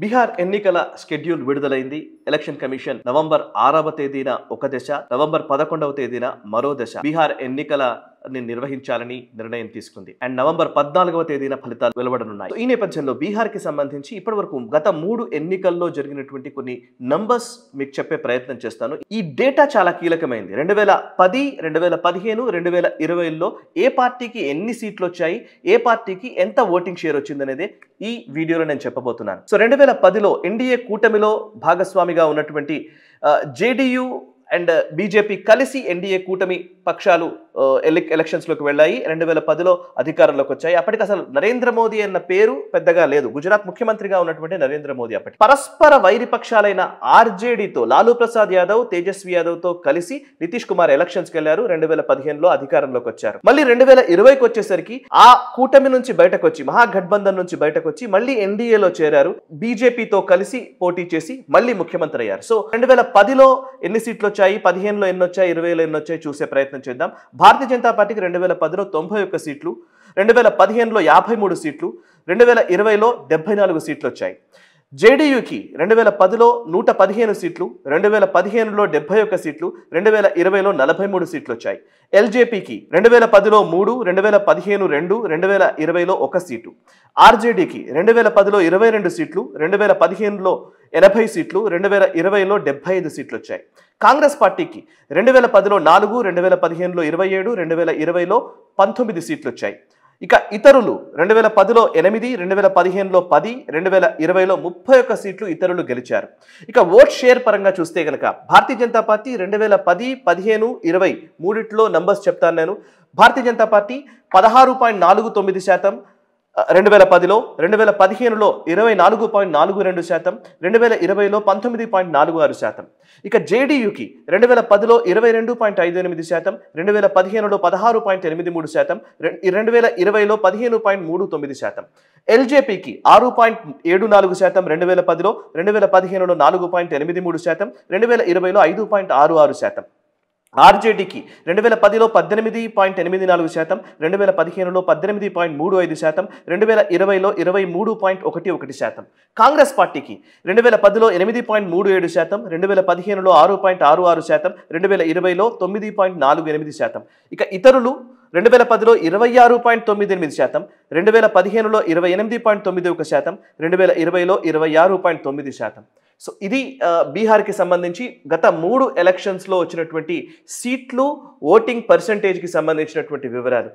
బీహార్ ఎన్నికల షెడ్యూల్ విడుదలైంది. Election commission November 6వ తేదీన ఒక దశ, నవంబర్ 11వ తేదీన మరో దశ బీహార్ ఎన్నికలని నిర్వహించాలని నిర్ణయం తీసుకుంది. అండ్ నవంబర్ 14వ తేదీన ఫలితాలు వెలువడనున్నాయి. ఈ నేపథ్యంలో బీహార్ కి సంబంధించి ఇప్పటివరకు గత 3 ఎన్నికల్లో జరిగినటువంటి కొన్ని నంబర్స్ మీకు చెప్పే ప్రయత్నం చేస్తాను. ఈ డేటా చాలా కీలకమైంది. 2010, 2015, 2020లో ఏ పార్టీకి ఎన్ని సీట్లు వచ్చాయి, ఏ పార్టీకి ఎంత ఓటింగ్ షేర్ వచ్చిందనేది ఈ వీడియోలో నేను చెప్పబోతున్నాను. సో 2010లో ఎన్డీఏ కూటమిలో భాగస్వామిగా ఉన్నటువంటి జేడీయూ అండ్ బీజేపీ కలిసి ఎన్డీఏ కూటమి పక్షాలు ఎలక్షన్స్ లోకి వెళ్ళాయి. 2010లో అధికారంలోకి వచ్చాయి. అప్పటికి అసలు నరేంద్ర మోదీ అన్న పేరు పెద్దగా లేదు. గుజరాత్ ముఖ్యమంత్రిగా ఉన్నటువంటి నరేంద్ర మోదీ అప్పటి పరస్పర వైరి పక్షాలైన ఆర్జేడీతో లాలూ ప్రసాద్ యాదవ్, తేజస్వి యాదవ్ తో కలిసి నితీష్ కుమార్ ఎలక్షన్స్ కి వెళ్లారు. 2015లో అధికారంలోకి వచ్చారు. మళ్ళీ 2020కి వచ్చేసరికి ఆ కూటమి నుంచి బయటకు వచ్చి, మహాగఠబంధన్ నుంచి బయటకు వచ్చి మళ్ళీ ఎన్డీఏలో చేరారు. బీజేపీతో కలిసి పోటీ చేసి మళ్ళీ ముఖ్యమంత్రి అయ్యారు. సో 2010లో ఎన్ని సీట్లు వచ్చాయి, 15లో ఎన్ని వచ్చాయి, 20లో ఎన్ని వచ్చాయి చూసే ప్రయత్నం చేద్దాం. భారతీయ జనతా పార్టీకి 2010లో 91 సీట్లు, 2015లో 53 సీట్లు, 2020లో 74 సీట్లు వచ్చాయి. జేడీయూకి 2010లో 115 సీట్లు, 2015లో 71 సీట్లు, 2020లో 43 సీట్లు వచ్చాయి. ఎల్జేపీకి 2010లో 3, 2015 2, 2020లో 1 సీటు. ఆర్జేడీకి 2010లో 22 సీట్లు, 2015లో 80 సీట్లు, 2020లో 75 సీట్లు వచ్చాయి. కాంగ్రెస్ పార్టీకి 2010లో 4, 2015లో 27, 2020లో 19 సీట్లు వచ్చాయి. ఇక ఇతరులు 2010లో 8, 2015లో 10, 2020లో 31 సీట్లు ఇతరులు గెలిచారు. ఇక ఓట్ షేర్ పరంగా చూస్తే గనక భారతీయ జనతా పార్టీ 2010, 15, 20 మూడిట్లో నంబర్స్ చెప్తాను నేను. భారతీయ జనతా పార్టీ 16.49%, 2010లో, 2015లో 24.42%, 2020లో 19.46%. ఇక జేడీయూకి 2010లో 22.58%, 2015లో 16.83%, 2020లో 15.39%. ఎల్జేపీకి 6.74%, 2010లో, 2015లో 4.83%, 2020లో 5.66%. ఆర్జేడీకి 2010లో 18.84%, 2015లో 18.35%, 2020లో 23.11%. కాంగ్రెస్ పార్టీకి 2010లో 8.37%, 2015లో 6.66%, 2020లో 9.48%. ఇక ఇతరులు 2010లో 26.98%, 2015లో 28.91%, 2020లో 26.9%. సో ఇది బీహార్కి సంబంధించి గత 3 ఎలక్షన్స్లో వచ్చినటువంటి సీట్లు, ఓటింగ్ పర్సంటేజ్కి సంబంధించినటువంటి వివరాలు.